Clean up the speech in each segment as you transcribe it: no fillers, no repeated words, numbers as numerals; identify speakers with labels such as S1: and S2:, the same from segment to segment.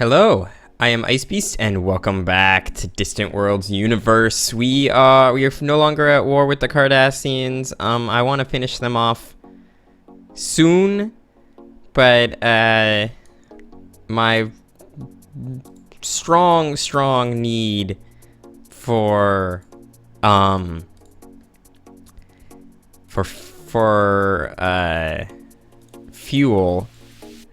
S1: Hello, I am IceBeast, and welcome back to Distant Worlds Universe. We are no longer at war with the Cardassians. I want to finish them off soon, but my strong need for fuel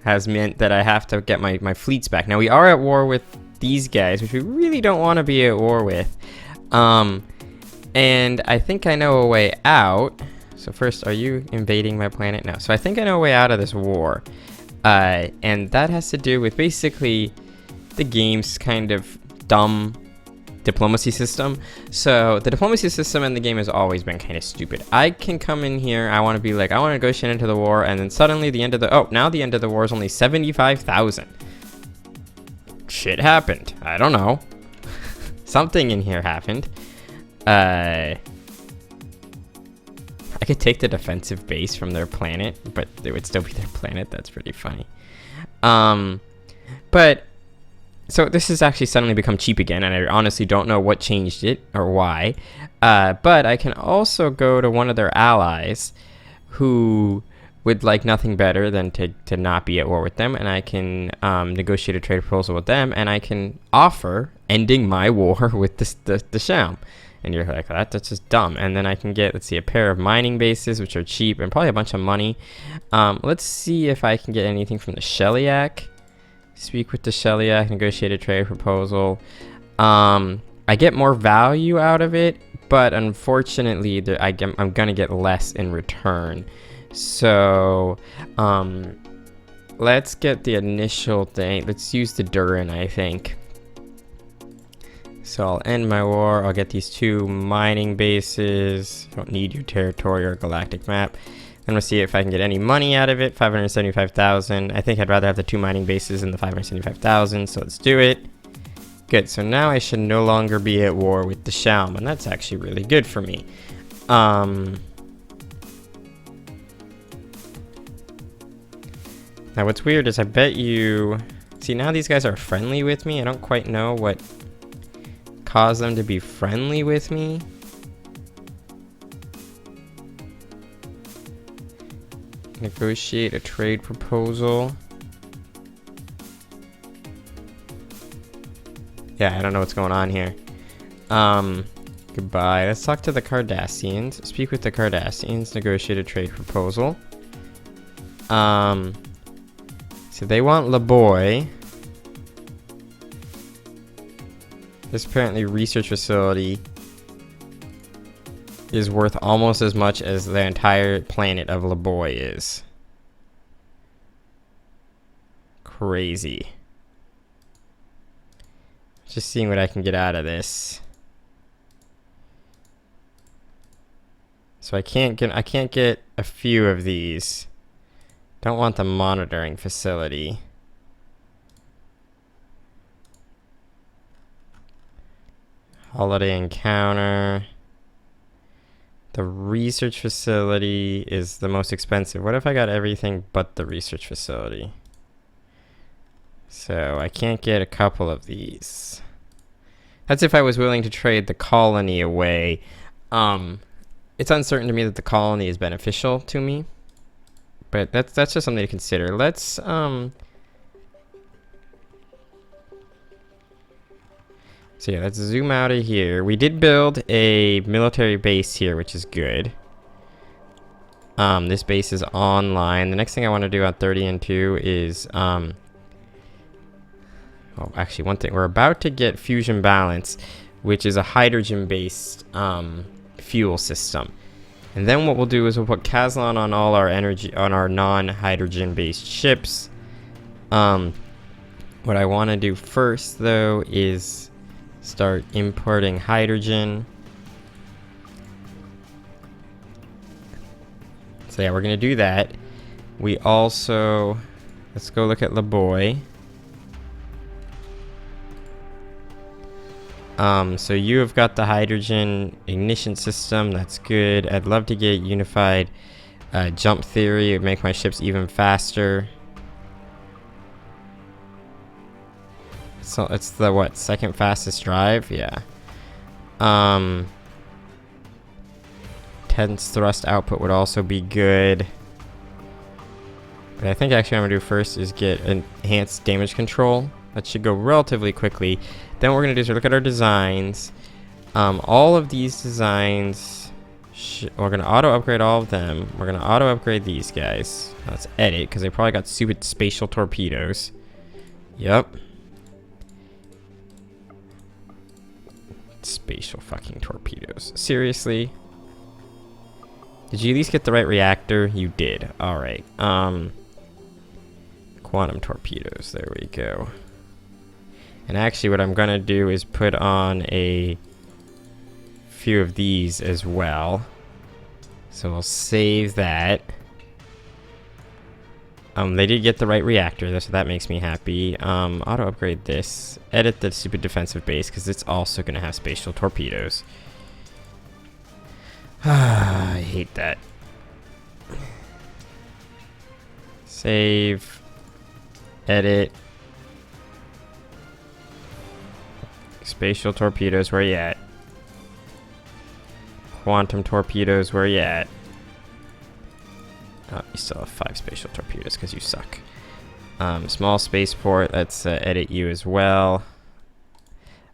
S1: has meant that I have to get my fleets back. Now, we are at war with these guys, which we really don't want to be at war with. And I think I know a way out. So first, are you invading my planet? No. So I think I know a way out of this war. And that has to do with basically the game's kind of dumb diplomacy system. So the diplomacy system in the game has always been kind of stupid. I can come in here, I want to be like, I want to negotiate into the war, and then suddenly the end of the now the end of the war is only 75,000. Shit happened. I don't know. Something in here happened. I could take the defensive base from their planet, but it would still be their planet. That's pretty funny. But so this has actually suddenly become cheap again, and I honestly don't know what changed it or why. But I can also go to one of their allies who would like nothing better than to not be at war with them, and I can negotiate a trade proposal with them, and I can offer ending my war with the Sham. And you're like, that's just dumb. And then I can get, let's see, a pair of mining bases, which are cheap, and probably a bunch of money. Let's see if I can get anything from the Shellyak. Speak with the Shellyak, negotiate a trade proposal. I get more value out of it, but unfortunately, I'm gonna get less in return. So, let's get the initial thing. Let's use the Durin, I think. So I'll end my war. I'll get these 2 mining bases. Don't need your territory or galactic map. I'm gonna see if I can get any money out of it. 575,000. I think I'd rather have the 2 mining bases than the 575,000, so let's do it. Good, so now I should no longer be at war with the Shalm, and that's actually really good for me. Now what's weird is I bet you... See, now these guys are friendly with me. I don't quite know what caused them to be friendly with me. Negotiate a trade proposal. Yeah, I don't know what's going on here. Goodbye. Let's talk to the Cardassians. Speak with the Cardassians. Negotiate a trade proposal. So they want Laboy. This apparently research facility is worth almost as much as the entire planet of Laboy is. Crazy. Just seeing what I can get out of this. So I can't get a few of these. Don't want the monitoring facility. Holiday encounter. The research facility is the most expensive. What if I got everything but the research facility? So I can't get a couple of these. That's if I was willing to trade the colony away. It's uncertain to me that the colony is beneficial to me, but that's just something to consider. Let's So yeah, let's zoom out of here. We did build a military base here, which is good. This base is online. The next thing I want to do on 30 and 2 is oh, actually, one thing. We're about to get fusion balance, which is a hydrogen-based fuel system. And then what we'll do is we'll put Kazlan on all our energy, on our non-hydrogen-based ships. What I want to do first, though, is start importing hydrogen. So yeah, we're gonna do that. We also, let's go look at Laboy. So you have got the hydrogen ignition system. That's good. I'd love to get unified jump theory. It would make my ships even faster. So it's the what, second fastest drive? Yeah. 10's thrust output would also be good. But I think actually what I'm gonna do first is get enhanced damage control. That should go relatively quickly. Then what we're gonna do is look at our designs. All of these designs, we're gonna auto upgrade all of them. We're gonna auto upgrade these guys. Let's edit, because they probably got stupid spatial torpedoes. Yep. Spatial fucking torpedoes. Seriously? Did you at least get the right reactor? You did. Alright. Quantum torpedoes. There we go. And actually what I'm gonna do is put on a few of these as well. So we'll save that. They did get the right reactor, so that makes me happy. Auto upgrade this. Edit the stupid defensive base, because it's also gonna have spatial torpedoes. I hate that. Save. Edit. Spatial torpedoes, where you at? Quantum torpedoes, where you at? Oh, you still have 5 spatial torpedoes because you suck. Small spaceport, let's edit you as well.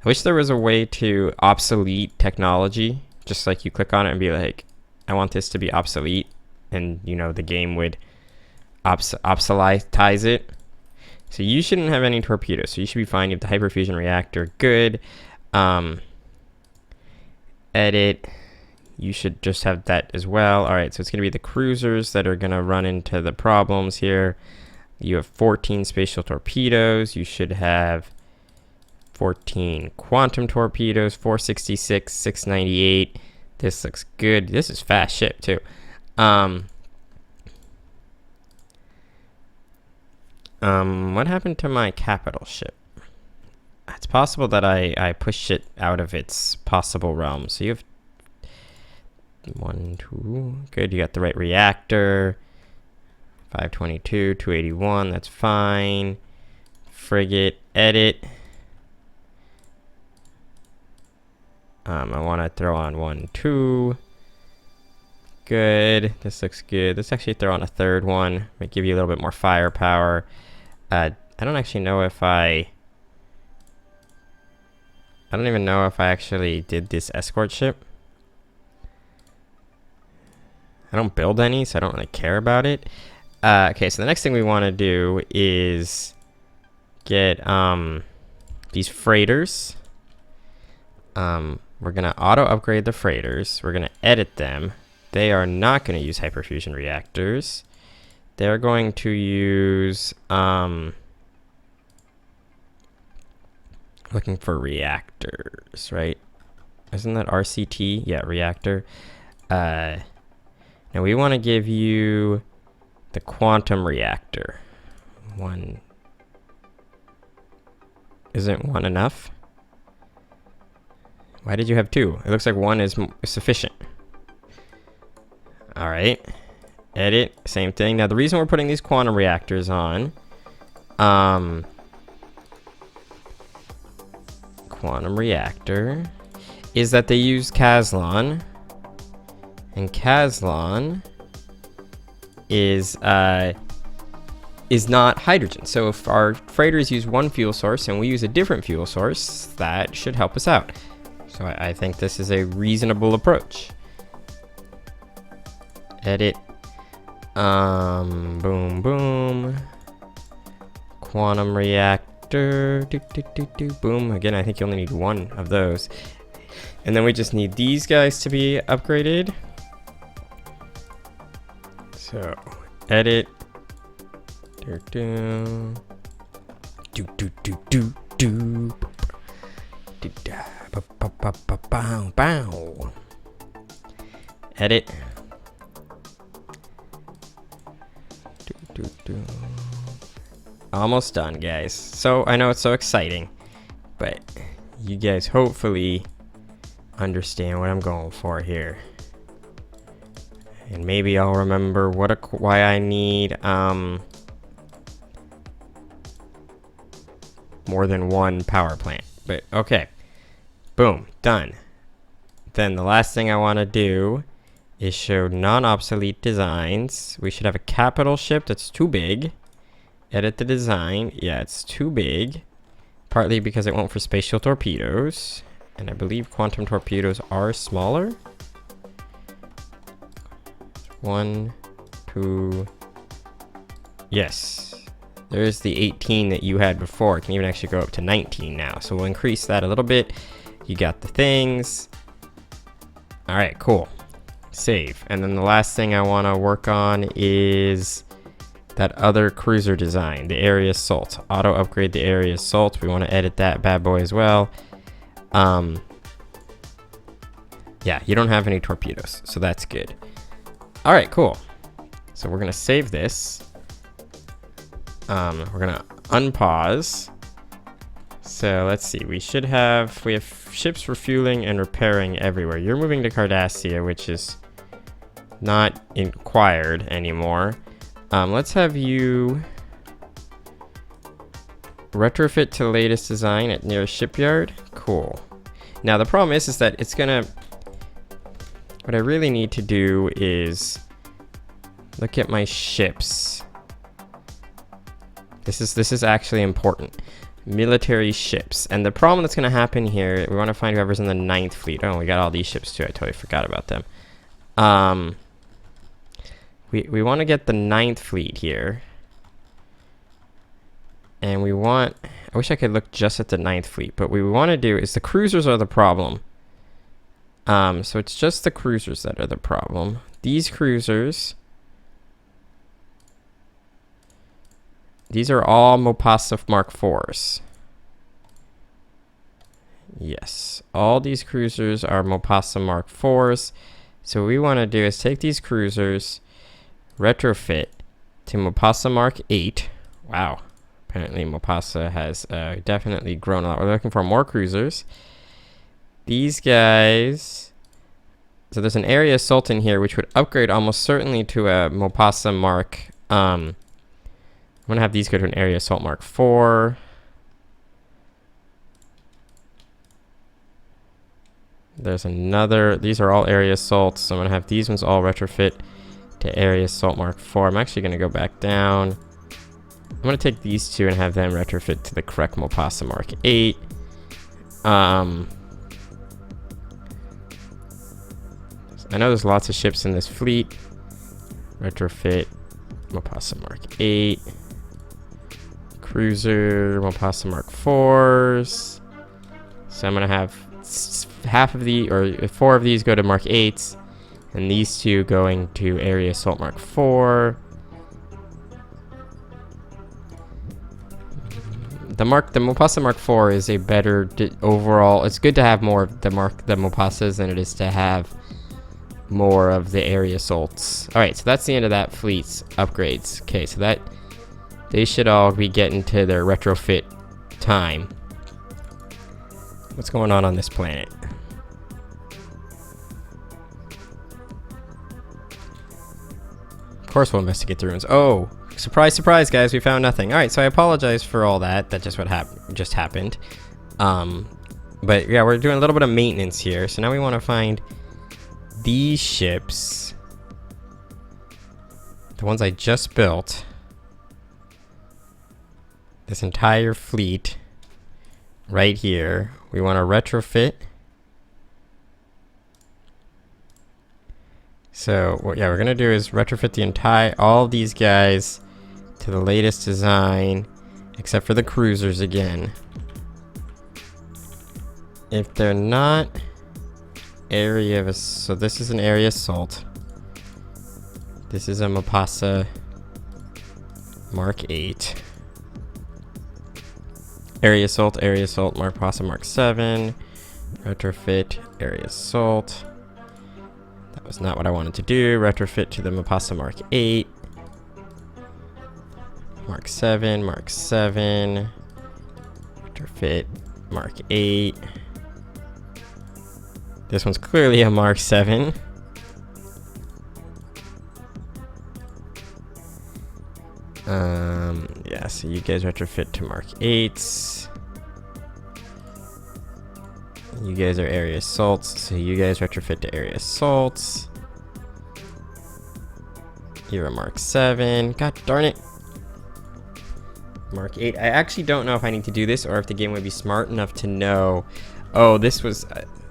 S1: I wish there was a way to obsolete technology. Just like you click on it and be like, I want this to be obsolete. And, you know, the game would obsoletize it. So you shouldn't have any torpedoes. So you should be fine. You have the hyperfusion reactor. Good. Edit. You should just have that as well. All right, so it's going to be the cruisers that are going to run into the problems here. You have 14 spatial torpedoes. You should have 14 quantum torpedoes, 466, 698. This looks good. This is fast ship too. What happened to my capital ship? It's possible that I pushed it out of its possible realm. So you have 1, 2. Good, you got the right reactor. 522, 281, that's fine. Frigate, edit. I want to throw on 1, 2. Good, this looks good. Let's actually throw on a third one. Might give you a little bit more firepower. I don't actually know if I don't even know if I actually did this escort ship. I don't build any, so I don't really care about it. Okay, so the next thing we want to do is get these freighters. We're going to auto upgrade the freighters. We're going to edit them. They are not going to use hyperfusion reactors. They're going to use looking for reactors, right? Isn't that RCT? Yeah, reactor. Now we want to give you the quantum reactor. 1. Isn't 1 enough? Why did you have 2? It looks like 1 is sufficient. All right. Edit, same thing. Now the reason we're putting these quantum reactors on, quantum reactor, is that they use Caslon. And Caslon is not hydrogen. So if our freighters use one fuel source and we use a different fuel source, that should help us out. So I think this is a reasonable approach. Edit. Boom, boom. Quantum reactor. Boom. Again, I think you only need 1 of those. And then we just need these guys to be upgraded. So, edit. Edit. Almost done, guys. So, I know it's so exciting, but you guys hopefully understand what I'm going for here. And maybe I'll remember why I need more than one power plant. But okay. Boom. Done. Then the last thing I want to do is show non-obsolete designs. We should have a capital ship that's too big. Edit the design. Yeah, it's too big. Partly because it went for spatial torpedoes. And I believe quantum torpedoes are smaller. 1, 2. Yes. There's the 18 that you had before. It can even actually go up to 19 now. So we'll increase that a little bit. You got the things. All right, cool. Save. And then the last thing I want to work on is that other cruiser design, the area assault. Auto upgrade the area assault. We want to edit that bad boy as well. Yeah, you don't have any torpedoes, so that's good. All right, cool. So we're gonna save this. We're gonna unpause. So let's see. We have ships refueling and repairing everywhere. You're moving to Cardassia, which is not inquired anymore. Let's have you retrofit to the latest design at nearest shipyard. Cool. Now the problem is that it's gonna. What I really need to do is look at my ships. This is actually important. Military ships. And the problem that's going to happen here, we want to find whoever's in the 9th fleet. Oh, we got all these ships too. I totally forgot about them. We want to get the 9th fleet here. And we want... I wish I could look just at the 9th fleet. But what we want to do is the cruisers are the problem. So it's just the cruisers that are the problem. These cruisers... These are all Mopasa Mark IVs. Yes, all these cruisers are Mopasa Mark IVs. So what we want to do is take these cruisers, retrofit to Mopasa Mark VIII. Wow, apparently Mopasa has definitely grown a lot. We're looking for more cruisers. These guys... So there's an area assault in here, which would upgrade almost certainly to a Mopasa Mark... I'm going to have these go to an area assault Mark IV. There's another. These are all area assaults. So I'm going to have these ones all retrofit to area assault Mark IV. I'm actually going to go back down. I'm going to take these two and have them retrofit to the correct Mopasa Mark VIII. I know there's lots of ships in this fleet. Retrofit Mopasa Mark VIII. Cruiser, Mopasa Mark IVs. So I'm going to have half of the, or 4 of these go to Mark VIIIs, and these 2 going to Area Assault Mark IV. The Mopasa Mark IV is a better overall. It's good to have more of the Mopasas than it is to have more of the area assaults. All right, so that's the end of that fleet's upgrades. Okay, so that they should all be getting to their retrofit time. What's going on this planet? Of course we'll investigate the ruins. Oh, surprise, surprise, guys, we found nothing. All right, so I apologize for all that. That just just happened. But yeah, we're doing a little bit of maintenance here. So now we want to find these ships, the ones I just built. This entire fleet right here. We want to retrofit. So what we're gonna do is retrofit all of these guys to the latest design, except for the cruisers again. If they're not so this is an area assault. This is a Mopasa Mark VIII. Area assault, Mopasa Mark VII. Retrofit, area assault. That was not what I wanted to do. Retrofit to the Mopasa Mark VIII. Mark VII, Mark VII. Retrofit, Mark VIII. This one's clearly a Mark VII. Yeah, so you guys retrofit to Mark VIIIs. You guys are area assaults, so you guys retrofit to area assaults. You're a Mark 7. God darn it. Mark 8. I actually don't know if I need to do this or if the game would be smart enough to know. Oh, this was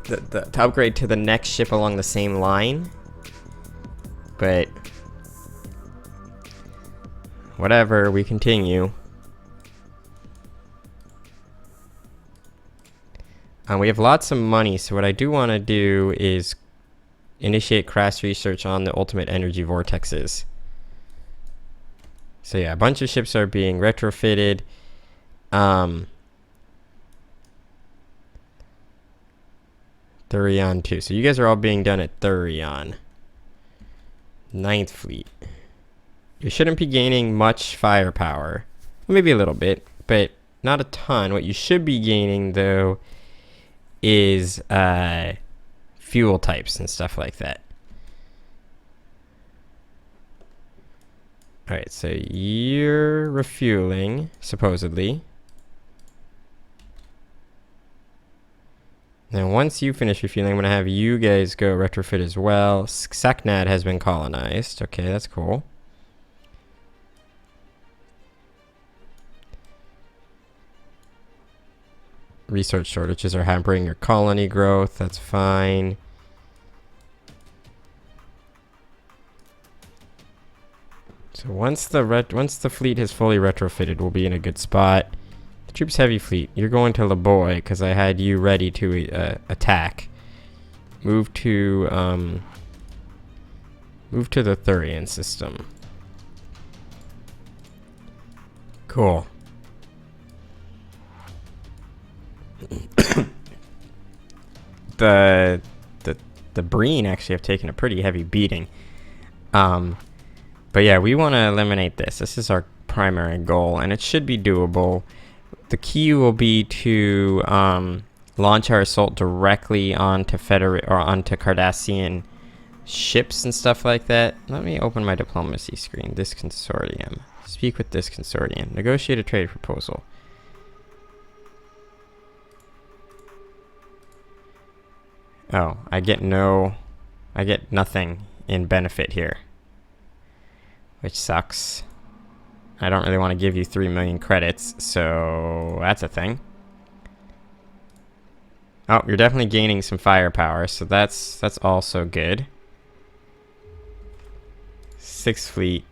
S1: to upgrade to the next ship along the same line. But whatever, we continue. We have lots of money, so what I do want to do is initiate crash research on the ultimate energy vortexes. So yeah, a bunch of ships are being retrofitted. Thurion 2. So you guys are all being done at Thurion. 9th Fleet. You shouldn't be gaining much firepower. Maybe a little bit, but not a ton. What you should be gaining, though, is fuel types and stuff like that. Alright, so you're refueling, supposedly. Now, once you finish refueling, I'm going to have you guys go retrofit as well. Seknad has been colonized. Okay, that's cool. Research shortages are hampering your colony growth. That's fine. So once the fleet has fully retrofitted, we'll be in a good spot. The troops heavy fleet, you're going to Laboy because I had you ready to attack. Move to the Thurian system. Cool. the Breen actually have taken a pretty heavy beating. But yeah, we want to eliminate this. This is our primary goal, and it should be doable. The key will be to launch our assault directly onto onto Cardassian ships and stuff like that. Let me open my diplomacy screen. This consortium. Speak with this consortium. Negotiate a trade proposal. Oh, I get nothing in benefit here, which sucks. I don't really want to give you 3 million credits, so that's a thing. Oh, you're definitely gaining some firepower, so that's also good. 6th Fleet.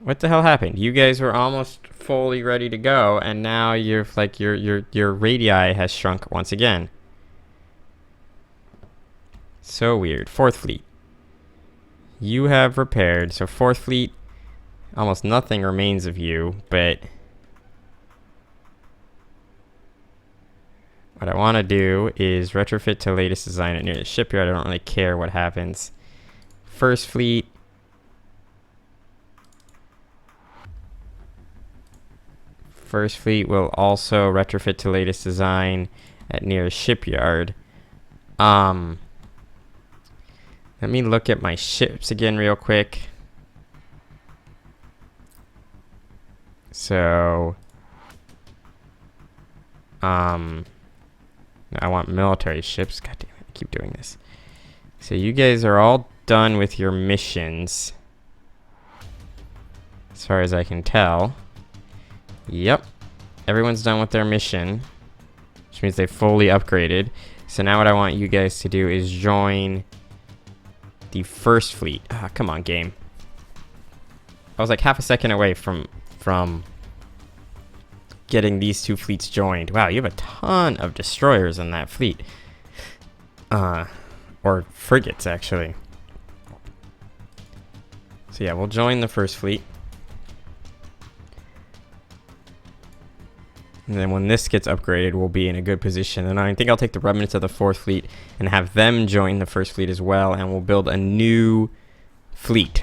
S1: What the hell happened? You guys were almost fully ready to go, and now you're like your radii has shrunk once again. So weird. 4th Fleet. You have repaired. So 4th Fleet, almost nothing remains of you, but what I want to do is retrofit to latest design near the shipyard. I don't really care what happens. 1st Fleet. First Fleet will also retrofit to latest design at near shipyard. Let me look at my ships again real quick. So, I want military ships. God damn it, I keep doing this. So you guys are all done with your missions, as far as I can tell. Yep, everyone's done with their mission, which means they fully upgraded. So now what I want you guys to do is join the 1st Fleet. Ah, come on, game. I was like half a second away from getting these 2 fleets joined. Wow, you have a ton of destroyers in that fleet. Or frigates, actually. So yeah, we'll join the 1st Fleet. And then when this gets upgraded, we'll be in a good position. And I think I'll take the remnants of the 4th Fleet and have them join the 1st Fleet as well. And we'll build a new fleet.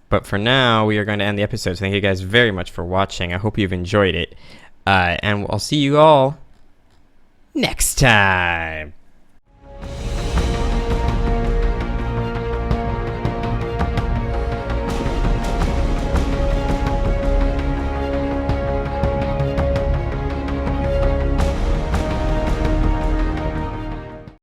S1: But for now, we are going to end the episode. So thank you guys very much for watching. I hope you've enjoyed it. And I'll see you all next time.